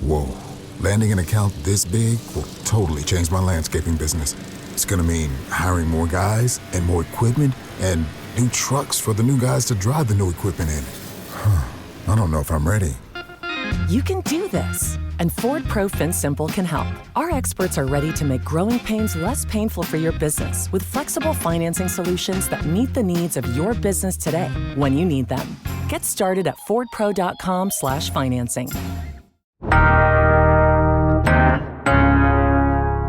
Whoa. Landing an account this big will totally change my landscaping business. It's gonna mean hiring more guys and more equipment and new trucks for the new guys to drive the new equipment in. I don't know if I'm ready. You can do this, and Ford Pro FinSimple can help. Our experts are ready to make growing pains less painful for your business with flexible financing solutions that meet the needs of your business today when you need them. Get started at fordpro.com/financing.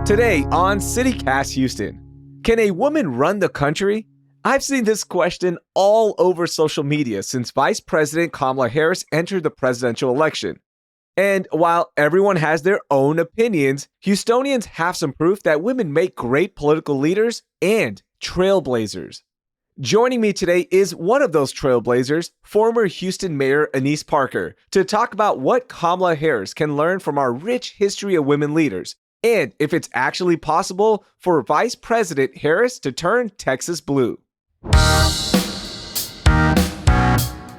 Today on CityCast Houston, can a woman run the country? I've seen this question all over social media since Vice President Kamala Harris entered the presidential election. And while everyone has their own opinions, Houstonians have some proof that women make great political leaders and trailblazers. Joining me today is one of those trailblazers, former Houston Mayor Annise Parker, to talk about what Kamala Harris can learn from our rich history of women leaders, and if it's actually possible for Vice President Harris to turn Texas blue.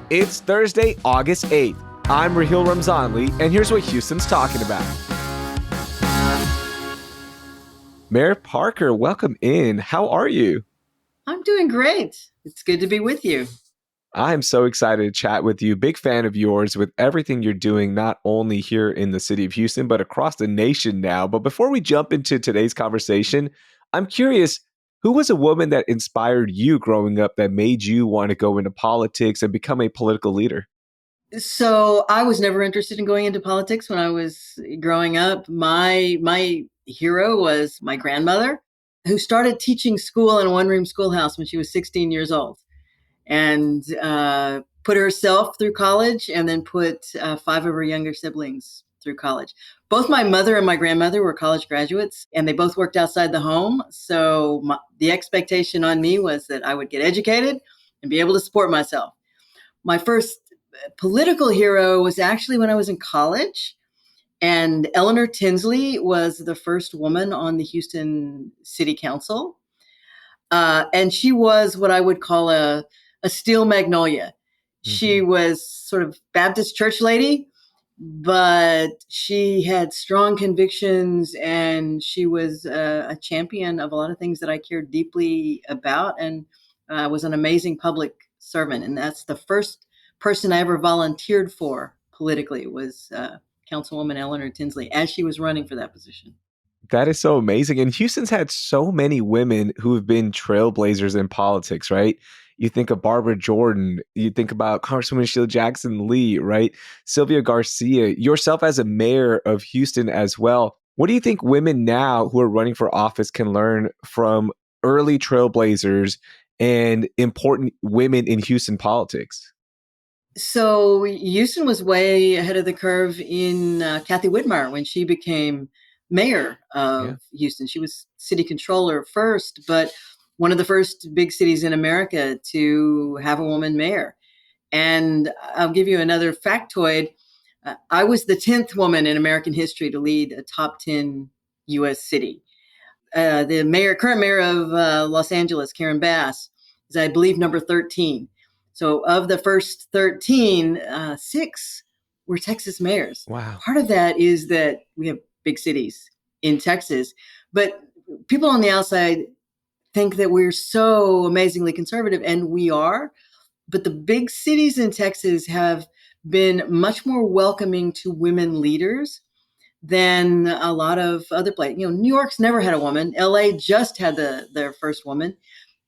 It's Thursday, August 8th. I'm Raheel Ramzanali, and here's what Houston's talking about. Mayor Parker, welcome in. How are you? I'm doing great. It's good to be with you. I'm so excited to chat with you. Big fan of yours with everything you're doing, not only here in the city of Houston, but across the nation now. But before we jump into today's conversation, I'm curious, who was a woman that inspired you growing up that made you want to go into politics and become a political leader? So I was never interested in going into politics when I was growing up. My hero was my grandmother, who started teaching school in a one-room schoolhouse when she was 16 years old, and put herself through college and then put 5 of her younger siblings through college. Both my mother and my grandmother were college graduates, and they both worked outside the home. So the expectation on me was that I would get educated and be able to support myself. My first political hero was actually when I was in college, and Eleanor Tinsley was the first woman on the Houston City Council. And she was what I would call a steel magnolia. She was sort of Baptist church lady, but she had strong convictions, and she was a champion of a lot of things that I cared deeply about, and was an amazing public servant. And that's the first person I ever volunteered for politically was Councilwoman Eleanor Tinsley as she was running for that position. That is so amazing. And Houston's had so many women who have been trailblazers in politics, right? You think of Barbara Jordan, you think about Congresswoman Sheila Jackson Lee, right? Sylvia Garcia, yourself as a mayor of Houston as well. What do you think women now who are running for office can learn from early trailblazers and important women in Houston politics? So Houston was way ahead of the curve in Kathy Whitmire when she became mayor of Houston. She was city controller first, but one of the first big cities in America to have a woman mayor. And I'll give you another factoid. I was the 10th woman in American history to lead a top 10 U.S. city. The current mayor of Los Angeles, Karen Bass, is, I believe, number 13. So of the first 13, 6 were Texas mayors. Wow. Part of that is that we have big cities in Texas, but people on the outside think that we're so amazingly conservative, and we are. But the big cities in Texas have been much more welcoming to women leaders than a lot of other places. New York's never had a woman. LA just had their first woman.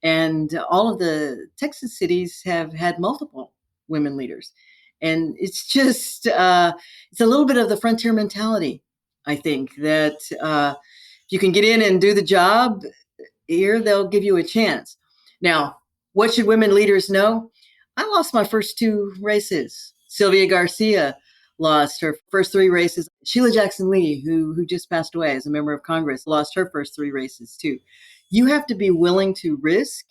And all of the Texas cities have had multiple women leaders. And it's just, it's a little bit of the frontier mentality, I think, that if you can get in and do the job here, they'll give you a chance. Now, what should women leaders know? I lost my first 2 races. Sylvia Garcia lost her first 3 races. Sheila Jackson Lee, who just passed away as a member of Congress, lost her first 3 races too. You have to be willing to risk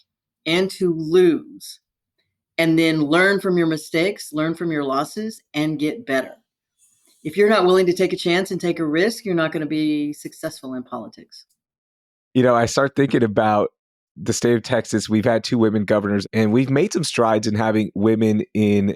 and to lose, and then learn from your mistakes, learn from your losses, and get better. If you're not willing to take a chance and take a risk, you're not going to be successful in politics. I start thinking about the state of Texas. We've had 2 women governors, and we've made some strides in having women in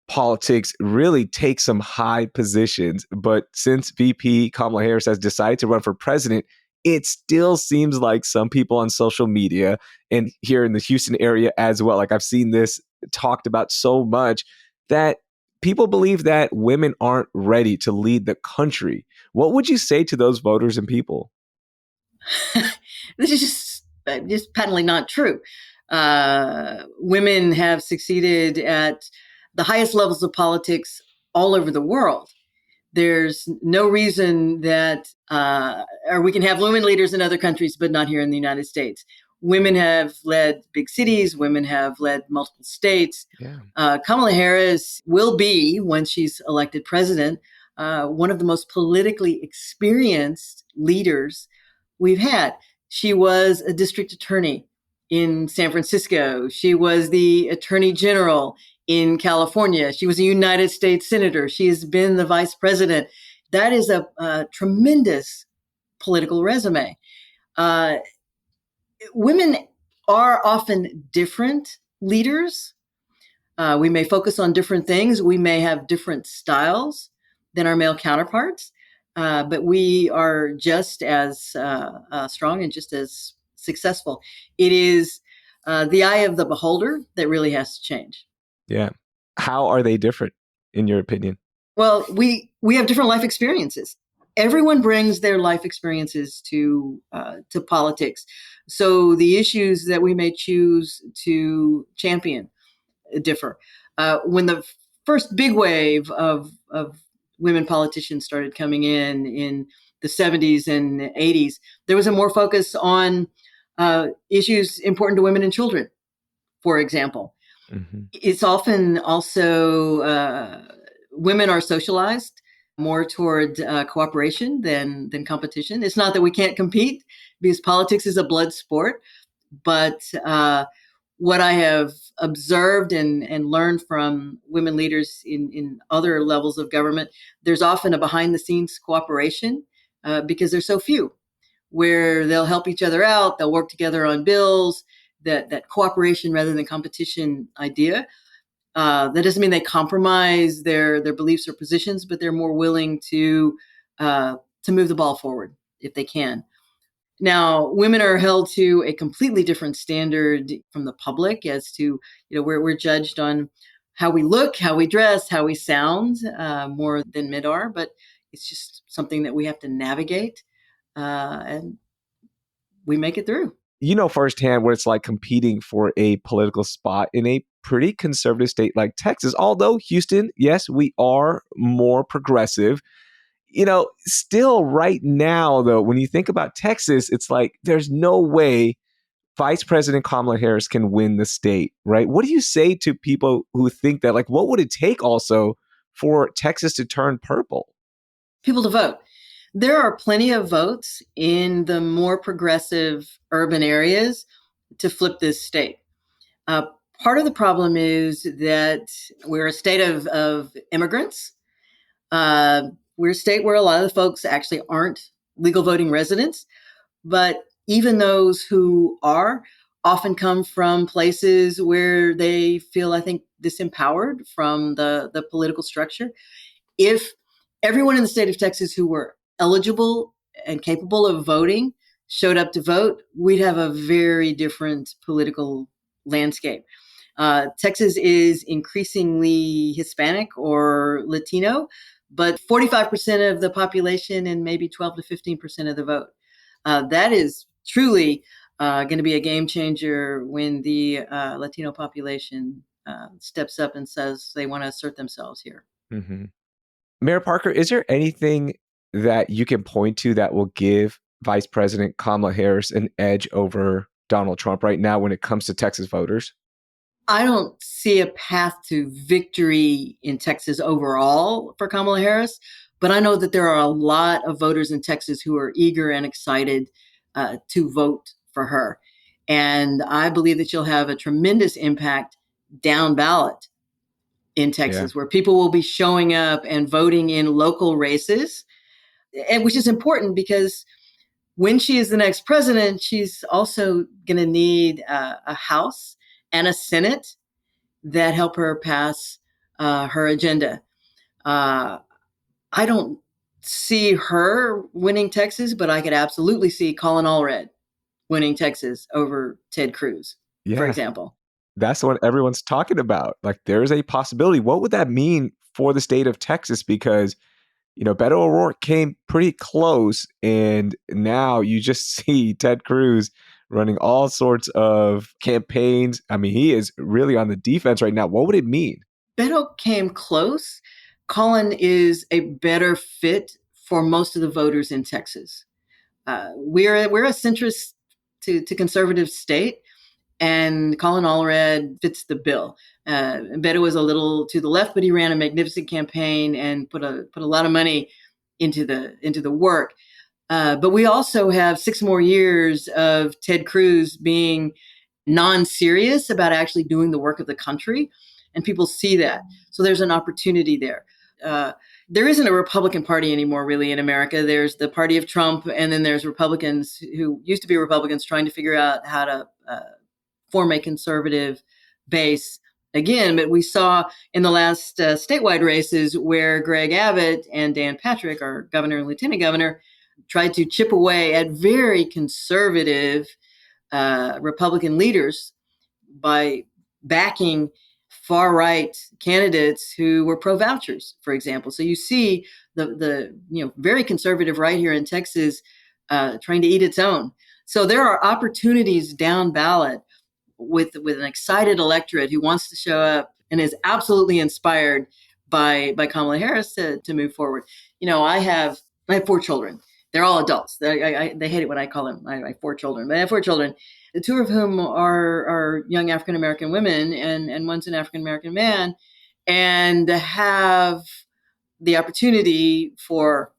politics really take some high positions. But since VP Kamala Harris has decided to run for president, it still seems like some people on social media and here in the Houston area as well, like I've seen this talked about so much, that people believe that women aren't ready to lead the country. What would you say to those voters and people? This is just patently not true. Women have succeeded at the highest levels of politics all over the world. There's no reason that, or we can have women leaders in other countries, but not here in the United States. Women have led big cities. Women have led multiple states. Yeah. Kamala Harris will be, when she's elected president, one of the most politically experienced leaders we've had. She was a district attorney in San Francisco. She was the attorney general in California. She was a United States senator. She has been the vice president. That is a tremendous political resume. Women are often different leaders. We may focus on different things. We may have different styles than our male counterparts, but we are just as strong and just as successful. It is the eye of the beholder that really has to change. Yeah. How are they different, in your opinion? Well, we have different life experiences. Everyone brings their life experiences to politics. So the issues that we may choose to champion differ. When the first big wave of women politicians started coming in the 70s and 80s, there was a more focus on issues important to women and children, for example. Mm-hmm. It's often also women are socialized more toward cooperation than competition. It's not that we can't compete, because politics is a blood sport, but what I have observed and learned from women leaders in other levels of government, there's often a behind-the-scenes cooperation because there's so few, where they'll help each other out, they'll work together on bills, that cooperation rather than competition idea. That doesn't mean they compromise their beliefs or positions, but they're more willing to move the ball forward if they can. Now, women are held to a completely different standard from the public as to, we're judged on how we look, how we dress, how we sound, more than men are. But it's just something that we have to navigate, and we make it through. You know firsthand what it's like competing for a political spot in a pretty conservative state like Texas. Although Houston, yes, we are more progressive. Still right now, though, when you think about Texas, it's like there's no way Vice President Kamala Harris can win the state, right? What do you say to people who think that? Like, what would it take also for Texas to turn purple? People to vote. There are plenty of votes in the more progressive urban areas to flip this state. Part of the problem is that we're a state of immigrants. We're a state where a lot of the folks actually aren't legal voting residents, but even those who are often come from places where they feel, I think, disempowered from the political structure. If everyone in the state of Texas who were eligible and capable of voting showed up to vote, we'd have a very different political landscape. Texas is increasingly Hispanic or Latino, but 45% of the population and maybe 12 to 15% of the vote. That is truly going to be a game changer when the Latino population steps up and says they want to assert themselves here. Mm-hmm. Mayor Parker, is there anything that you can point to that will give Vice President Kamala Harris an edge over Donald Trump right now when it comes to Texas voters? I don't see a path to victory in Texas overall for Kamala Harris, but I know that there are a lot of voters in Texas who are eager and excited to vote for her. And I believe that she'll have a tremendous impact down ballot in Texas, where people will be showing up and voting in local races, and which is important because when she is the next president, she's also going to need a House and a Senate that help her pass her agenda. I don't see her winning Texas, but I could absolutely see Colin Allred winning Texas over Ted Cruz, for Yeah, example. that's what everyone's talking about. Like, there's a possibility. What would that mean for the state of Texas? Because, Beto O'Rourke came pretty close, and now you just see Ted Cruz running all sorts of campaigns. I mean, he is really on the defense right now. What would it mean? Beto came close. Colin is a better fit for most of the voters in Texas. We're a centrist to conservative state, and Colin Allred fits the bill. Beto was a little to the left, but he ran a magnificent campaign and put a lot of money into the work. But we also have 6 more years of Ted Cruz being non-serious about actually doing the work of the country, and people see that. So there's an opportunity there. There isn't a Republican Party anymore, really, in America. There's the party of Trump, and then there's Republicans who used to be Republicans trying to figure out how to form a conservative base again. But we saw in the last statewide races where Greg Abbott and Dan Patrick, our governor and lieutenant governor, tried to chip away at very conservative Republican leaders by backing far-right candidates who were pro-vouchers, for example. So you see the very conservative right here in Texas trying to eat its own. So there are opportunities down ballot with an excited electorate who wants to show up and is absolutely inspired by Kamala Harris to move forward. I have 4 children. They're all adults. They hate it when I call them my 4 children. But I have 4 children, 2 of whom are young African-American women, and one's an African-American man, and have the opportunity for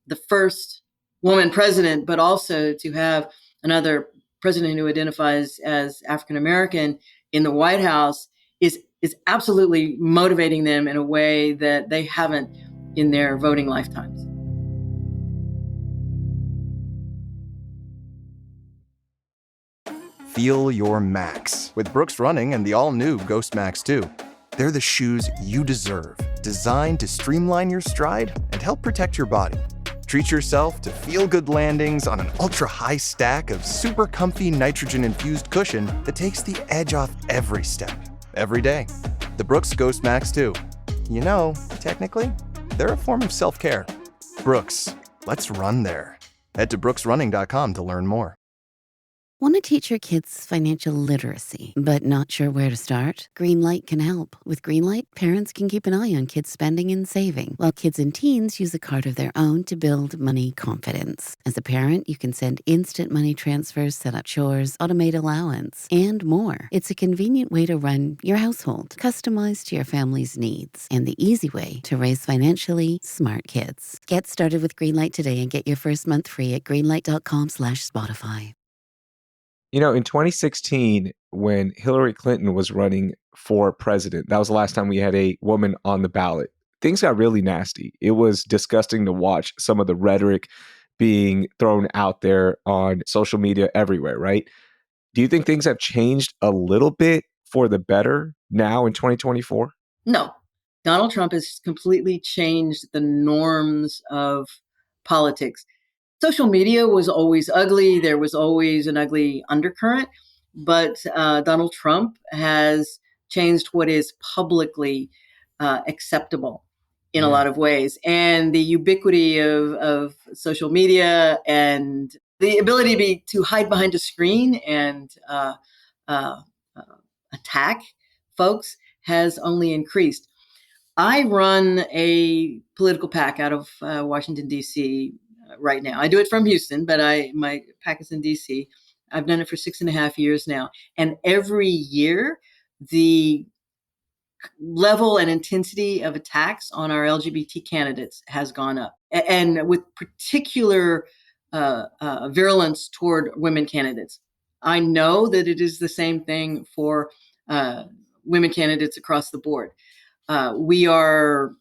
the first woman president, but also to have another president who identifies as African-American in the White House is absolutely motivating them in a way that they haven't in their voting lifetimes. Feel your max with Brooks Running and the all-new Ghost Max 2. They're the shoes you deserve, designed to streamline your stride and help protect your body. Treat yourself to feel-good landings on an ultra-high stack of super comfy nitrogen-infused cushion that takes the edge off every step, every day. The Brooks Ghost Max 2. Technically, they're a form of self-care. Brooks, let's run there. Head to brooksrunning.com to learn more. Want to teach your kids financial literacy, but not sure where to start? Greenlight can help. With Greenlight, parents can keep an eye on kids' spending and saving, while kids and teens use a card of their own to build money confidence. As a parent, you can send instant money transfers, set up chores, automate allowance, and more. It's a convenient way to run your household, customized to your family's needs, and the easy way to raise financially smart kids. Get started with Greenlight today and get your first month free at greenlight.com/Spotify. In 2016, when Hillary Clinton was running for president, that was the last time we had a woman on the ballot. Things got really nasty. It was disgusting to watch some of the rhetoric being thrown out there on social media everywhere, right? Do you think things have changed a little bit for the better now in 2024? No. Donald Trump has completely changed the norms of politics. Social media was always ugly. There was always an ugly undercurrent. But Donald Trump has changed what is publicly acceptable in a lot of ways. And the ubiquity of social media and the ability to hide behind a screen and attack folks has only increased. I run a political PAC out of Washington, D.C. Right now. I do it from Houston, but my PAC is in DC. I've done it for 6.5 years now. And every year, the level and intensity of attacks on our LGBT candidates has gone up. And with particular virulence toward women candidates. I know that it is the same thing for women candidates across the board. We are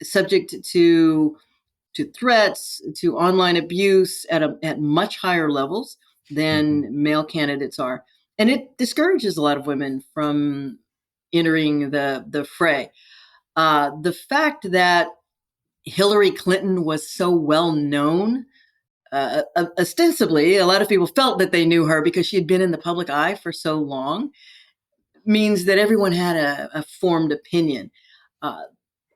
subject to threats, to online abuse at much higher levels than male candidates are. And it discourages a lot of women from entering the fray. The fact that Hillary Clinton was so well known, ostensibly, a lot of people felt that they knew her because she had been in the public eye for so long, means that everyone had a formed opinion. Uh,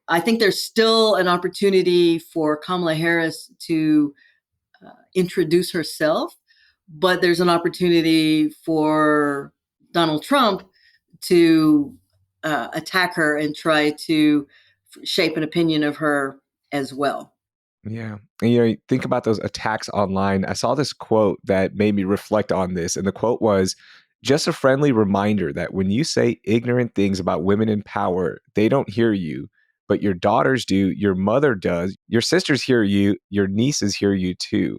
I think there's still an opportunity for Kamala Harris to introduce herself, but there's an opportunity for Donald Trump to attack her and try to shape an opinion of her as well. Yeah. And, you think about those attacks online. I saw this quote that made me reflect on this. And the quote was, just a friendly reminder that when you say ignorant things about women in power, they don't hear you, but your daughters do, your mother does, your sisters hear you, your nieces hear you too.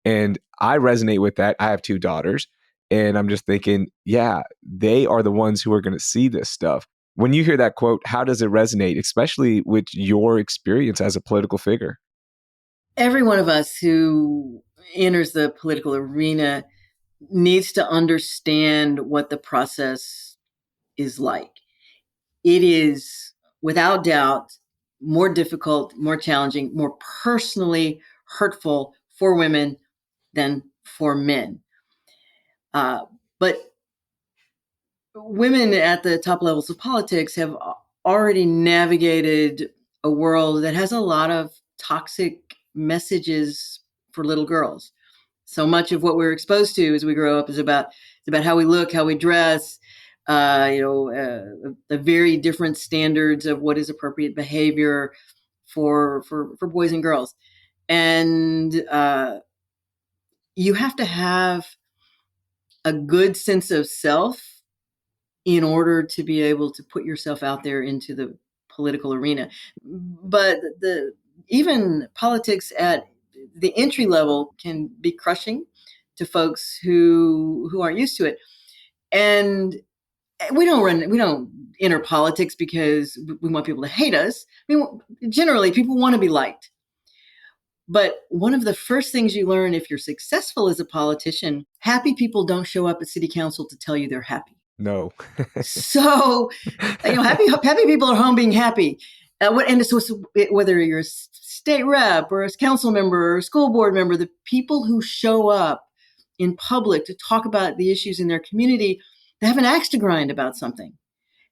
And I resonate with that. I have two daughters. And I'm just thinking, yeah, they are the ones who are going to see this stuff. When you hear that quote, how does it resonate, especially with your experience as a political figure? Every one of us who enters the political arena needs to understand what the process is like. It is, without doubt, more difficult, more challenging, more personally hurtful for women than for men. But women at the top levels of politics have already navigated a world that has a lot of toxic messages for little girls. So much of what we're exposed to as we grow up is about how we look, how we dress, the very different standards of what is appropriate behavior for boys and girls, and you have to have a good sense of self in order to be able to put yourself out there into the political arena. But even politics at the entry level can be crushing to folks who aren't used to it. And we don't enter politics because we want people to hate us. I mean, generally people want to be liked. But one of the first things you learn if you're successful as a politician, happy people don't show up at city council to tell you they're happy. No. So, happy people are home being happy. Whether you're a state rep or a council member or a school board member, the people who show up in public to talk about the issues in their community, they have an axe to grind about something.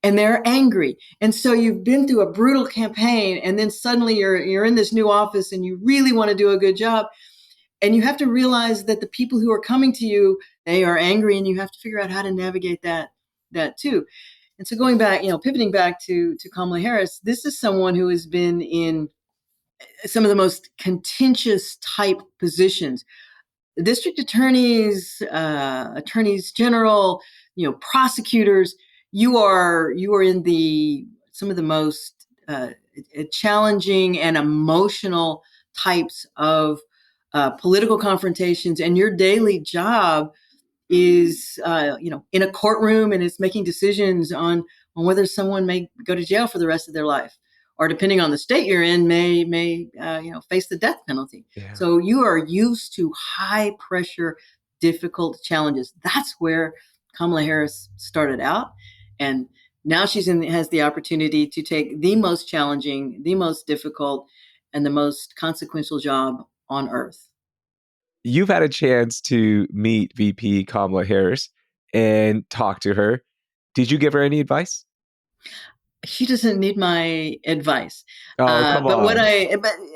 And they're angry. And so you've been through a brutal campaign, and then suddenly you're in this new office and you really want to do a good job. And you have to realize that the people who are coming to you, they are angry, and you have to figure out how to navigate that too. And so going back, pivoting back to Kamala Harris, this is someone who has been in some of the most contentious type positions. District attorneys, attorneys general, prosecutors. You are in some of the most challenging and emotional types of political confrontations, and your daily job is in a courtroom, and it's making decisions on whether someone may go to jail for the rest of their life, or depending on the state you're in, may face the death penalty. Yeah. So you are used to high pressure, difficult challenges. That's where Kamala Harris started out, and now has the opportunity to take the most challenging, the most difficult, and the most consequential job on earth. You've had a chance to meet VP Kamala Harris and talk to her. Did you give her any advice? She doesn't need my advice. Oh, come but on.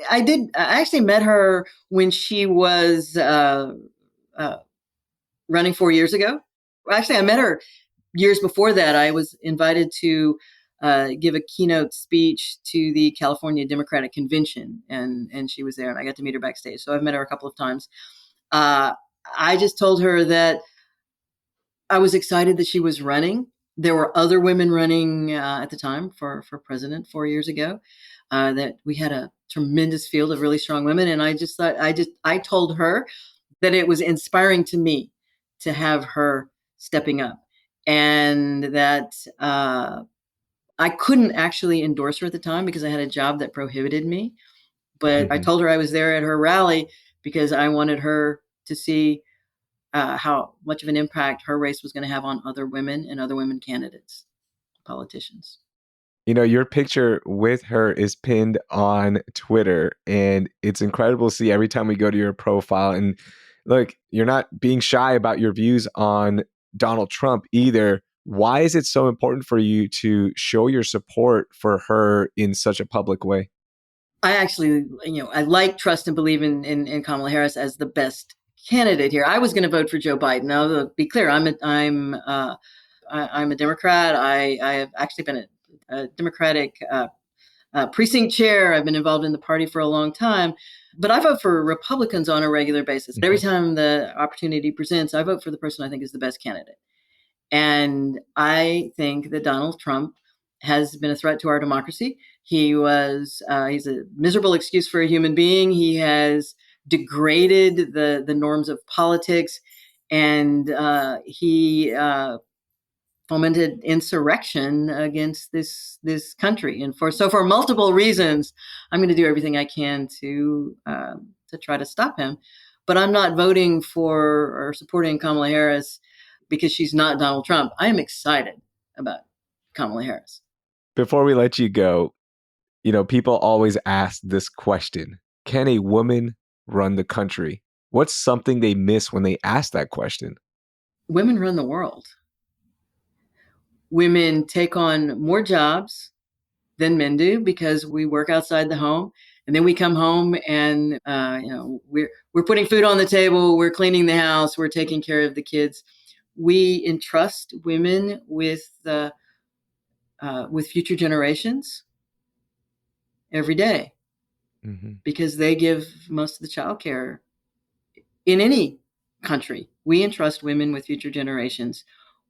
I did. I actually met her when she was running 4 years ago. Actually, I met her years before that. I was invited to give a keynote speech to the California Democratic Convention, and she was there, and I got to meet her backstage. So I've met her a couple of times. I just told her that I was excited that she was running. There were other women running at the time for president 4 years ago, that we had a tremendous field of really strong women. And I told her that it was inspiring to me to have her stepping up, and that I couldn't actually endorse her at the time because I had a job that prohibited me. But I told her I was there at her rally because I wanted her to see how much of an impact her race was going to have on other women and other women candidates. politicians. Your picture with her is pinned on Twitter, and it's incredible to see every time we go to your profile. And look, you're not being shy about your views on Donald Trump either. Why is it so important for you to show your support for her in such a public way? I actually, I like, trust, and believe in Kamala Harris as the best candidate here. I was going to vote for Joe Biden. Now, to be clear, I'm a Democrat. I have actually been a Democratic precinct chair. I've been involved in the party for a long time, but I vote for Republicans on a regular basis. Every time the opportunity presents, I vote for the person I think is the best candidate. And I think that Donald Trump has been a threat to our democracy. He's a miserable excuse for a human being. He has degraded the norms of politics, and he fomented insurrection against this country. And for multiple reasons, I'm going to do everything I can to try to stop him. But I'm not voting for or supporting Kamala Harris because she's not Donald Trump. I am excited about Kamala Harris. Before we let you go, people always ask this question: can a woman run the country? What's something they miss when they ask that question? Women run the world. Women take on more jobs than men do because we work outside the home, and then we come home and we're putting food on the table, we're cleaning the house, we're taking care of the kids. We entrust women with future generations every day, because they give most of the childcare in any country. We entrust women with future generations.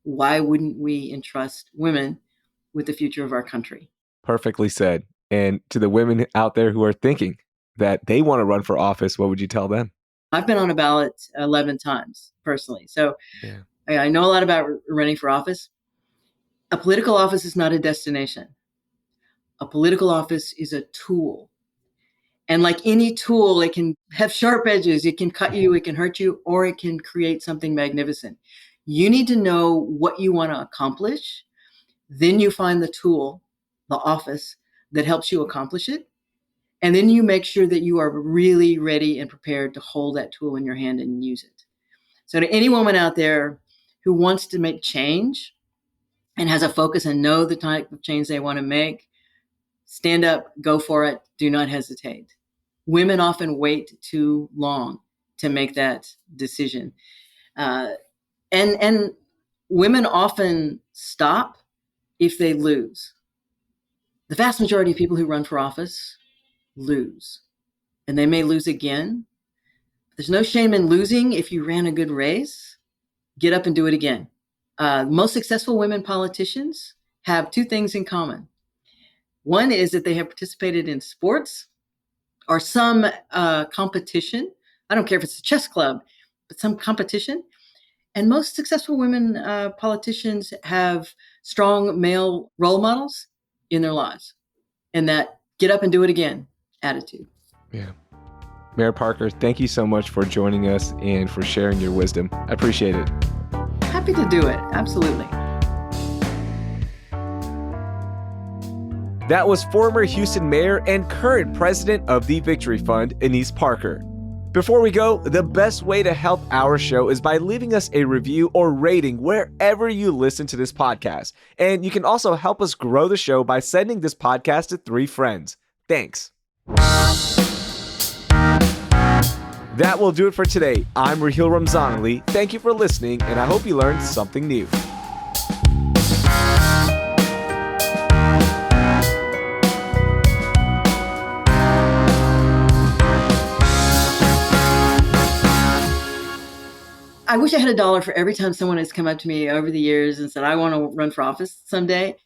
Why wouldn't we entrust women with the future of our country? Perfectly said. And to the women out there who are thinking that they want to run for office, what would you tell them? I've been on a ballot 11 times personally. So yeah. I know a lot about running for office. A political office is not a destination. A political office is a tool. And like any tool, it can have sharp edges. It can cut you, it can hurt you, or it can create something magnificent. You need to know what you want to accomplish. Then you find the tool, the office, that helps you accomplish it. And then you make sure that you are really ready and prepared to hold that tool in your hand and use it. So to any woman out there who wants to make change and has a focus and know the type of change they want to make, stand up, go for it, do not hesitate. Women often wait too long to make that decision. And women often stop if they lose. The vast majority of people who run for office lose, and they may lose again. There's no shame in losing. If you ran a good race, get up and do it again. Most successful women politicians have two things in common. One is that they have participated in sports or some competition. I don't care if it's a chess club, but some competition. And most successful women politicians have strong male role models in their lives, and that get up and do it again attitude. Yeah. Mayor Parker, thank you so much for joining us and for sharing your wisdom. I appreciate it. Happy to do it. Absolutely. That was former Houston Mayor and current president of the Victory Fund, Annise Parker. Before we go, the best way to help our show is by leaving us a review or rating wherever you listen to this podcast. And you can also help us grow the show by sending this podcast to 3 friends. Thanks. That will do it for today. I'm Raheel Ramzanali. Thank you for listening, and I hope you learned something new. I wish I had $1 for every time someone has come up to me over the years and said, I want to run for office someday.